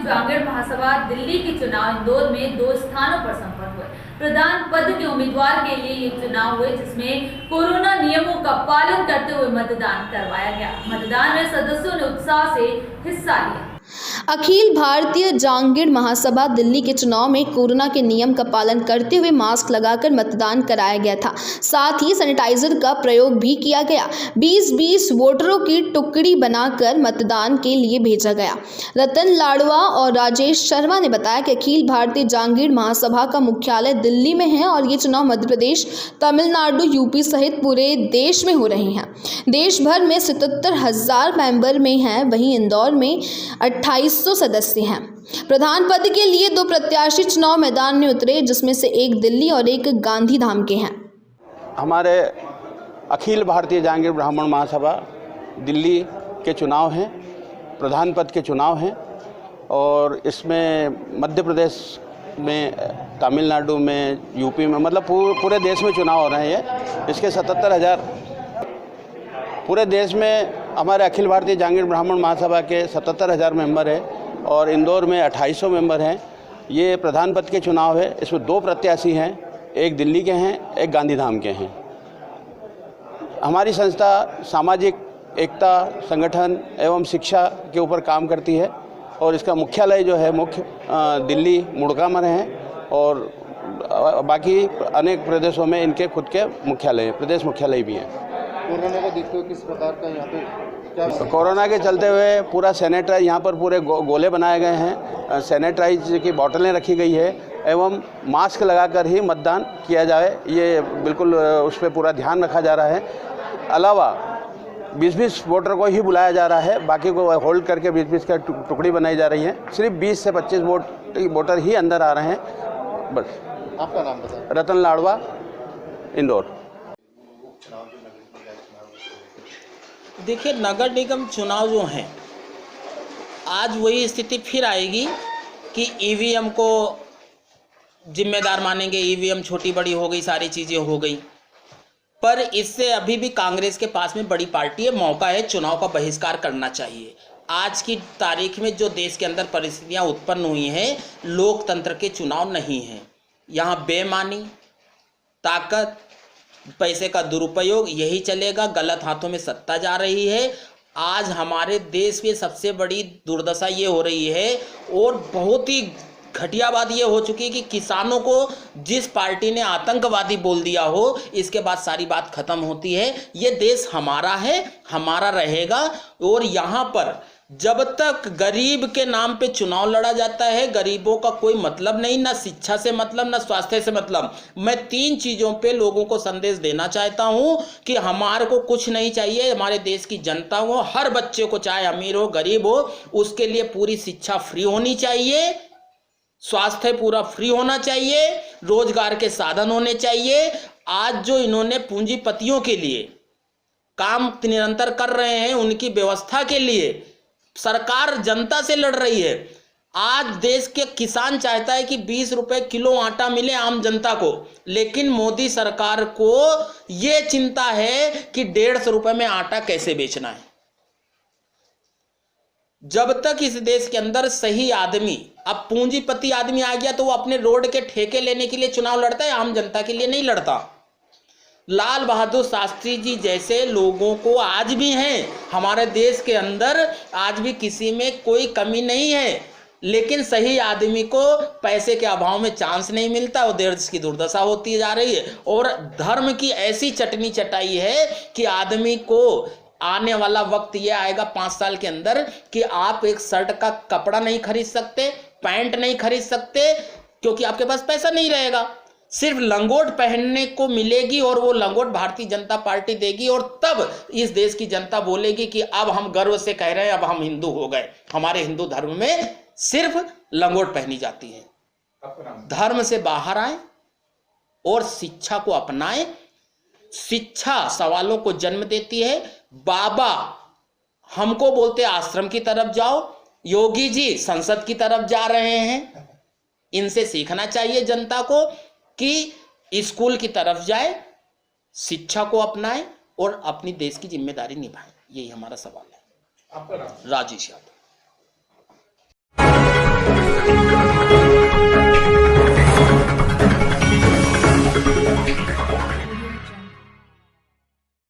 जांगीड़ महासभा दिल्ली के चुनाव इंदौर में 2 स्थानों पर संपन्न हुए। प्रधान पद के उम्मीदवार के लिए ये चुनाव हुए, जिसमें कोरोना नियमों का पालन करते हुए मतदान करवाया गया। मतदान में सदस्यों ने उत्साह से हिस्सा लिया। अखिल भारतीय जांगीड़ महासभा दिल्ली के चुनाव में कोरोना के नियम का पालन करते हुए मास्क लगाकर मतदान कराया गया था। साथ ही सैनिटाइजर का प्रयोग भी किया गया। 20-20 वोटरों की टुकड़ी बनाकर मतदान के लिए भेजा गया। रतन लाडवा और राजेश शर्मा ने बताया कि अखिल भारतीय जांगीड़ महासभा का मुख्यालय दिल्ली में है और ये चुनाव मध्य प्रदेश, तमिलनाडु, यूपी सहित पूरे देश में हो रहे हैं। देश भर में 77,000 मेंबर में हैं, वहीं इंदौर में 2800 सदस्य हैं। प्रधान पद के लिए 2 प्रत्याशी चुनाव मैदान में उतरे, जिसमें से एक दिल्ली और एक गांधीधाम के हैं। हमारे अखिल भारतीय जांगीड़ ब्राह्मण महासभा दिल्ली के चुनाव हैं, प्रधान पद के चुनाव हैं और इसमें मध्य प्रदेश में, तमिलनाडु में, यूपी में, मतलब पूरे देश में चुनाव हो रहे हैं। इसके 77,000 पूरे देश में हमारे अखिल भारतीय जांगीड़ ब्राह्मण महासभा के 77,000 मेंबर है और इंदौर में 2800 मेंबर हैं। ये प्रधान पद के चुनाव है। इसमें 2 प्रत्याशी हैं, एक दिल्ली के हैं, एक गांधीधाम के हैं। हमारी संस्था सामाजिक एकता, संगठन एवं शिक्षा के ऊपर काम करती है और इसका मुख्यालय जो है दिल्ली मुड़का में है और बाकी अनेक प्रदेशों में इनके खुद के मुख्यालय, प्रदेश मुख्यालय भी हैं। कोरोना को देखते हुए किस प्रकार का यहाँ पे क्या? कोरोना के चलते हुए पूरा सैनिटाइज, यहाँ पर पूरे गोले बनाए गए हैं, सैनिटाइज की बोतलें रखी गई है एवं मास्क लगाकर ही मतदान किया जाए, ये बिल्कुल उस पर पूरा ध्यान रखा जा रहा है। अलावा 20-20 वोटर को ही बुलाया जा रहा है, बाकी को होल्ड करके 20-20 का टुकड़ी बनाई जा रही है। सिर्फ 20 से 25 वोटर ही अंदर आ रहे हैं बस। आपका नाम बताएं। रतन लाडवा, इंदौर। देखिए, नगर निगम चुनाव जो हैं, आज वही स्थिति फिर आएगी कि ईवीएम को जिम्मेदार मानेंगे। ईवीएम छोटी बड़ी हो गई, सारी चीज़ें हो गई, पर इससे अभी भी कांग्रेस के पास में बड़ी पार्टी है, मौका है, चुनाव का बहिष्कार करना चाहिए। आज की तारीख में जो देश के अंदर परिस्थितियां उत्पन्न हुई हैं, लोकतंत्र के चुनाव नहीं हैं। यहाँ बेईमानी, ताकत, पैसे का दुरुपयोग यही चलेगा। गलत हाथों में सत्ता जा रही है। आज हमारे देश में सबसे बड़ी दुर्दशा ये हो रही है और बहुत ही घटिया बात ये हो चुकी है कि किसानों को जिस पार्टी ने आतंकवादी बोल दिया हो, इसके बाद सारी बात खत्म होती है। ये देश हमारा है, हमारा रहेगा और यहाँ पर जब तक गरीब के नाम पे चुनाव लड़ा जाता है, गरीबों का कोई मतलब नहीं, ना शिक्षा से मतलब, ना स्वास्थ्य से मतलब। मैं 3 चीज़ों पे लोगों को संदेश देना चाहता हूँ कि हमारे को कुछ नहीं चाहिए। हमारे देश की जनता को, हर बच्चे को, चाहे अमीर हो गरीब हो, उसके लिए पूरी शिक्षा फ्री होनी चाहिए, स्वास्थ्य पूरा फ्री होना चाहिए, रोजगार के साधन होने चाहिए। आज जो इन्होंने पूंजीपतियों के लिए काम निरंतर कर रहे हैं, उनकी व्यवस्था के लिए सरकार जनता से लड़ रही है। आज देश के किसान चाहता है कि 20 रुपए किलो आटा मिले आम जनता को, लेकिन मोदी सरकार को ये चिंता है कि 150 रुपए में आटा कैसे बेचना है। जब तक इस देश के अंदर सही आदमी, अब पूंजीपति आदमी आ गया तो वो अपने रोड के ठेके लेने के लिए चुनाव लड़ता है, आम जनता के लिए नहीं लड़ता। लाल बहादुर शास्त्री जी जैसे लोगों को आज भी हैं हमारे देश के अंदर, आज भी किसी में कोई कमी नहीं है, लेकिन सही आदमी को पैसे के अभाव में चांस नहीं मिलता और देश की दुर्दशा होती जा रही है। और धर्म की ऐसी चटनी चटाई है कि आदमी को आने वाला वक्त ये आएगा 5 साल के अंदर कि आप एक शर्ट का कपड़ा नहीं खरीद सकते, पैंट नहीं खरीद सकते, क्योंकि आपके पास पैसा नहीं रहेगा। सिर्फ लंगोट पहनने को मिलेगी और वो लंगोट भारतीय जनता पार्टी देगी और तब इस देश की जनता बोलेगी कि अब हम गर्व से कह रहे हैं, अब हम हिंदू हो गए। हमारे हिंदू धर्म में सिर्फ लंगोट पहनी जाती है। धर्म से बाहर आए और शिक्षा को अपनाएं। शिक्षा सवालों को जन्म देती है। बाबा हमको बोलते आश्रम की तरफ जाओ, योगी जी संसद की तरफ जा रहे हैं। इनसे सीखना चाहिए जनता को कि स्कूल की तरफ जाए, शिक्षा को अपनाएं और अपनी देश की जिम्मेदारी निभाएं। यही हमारा सवाल है। आपका नाम? राजेश यादव।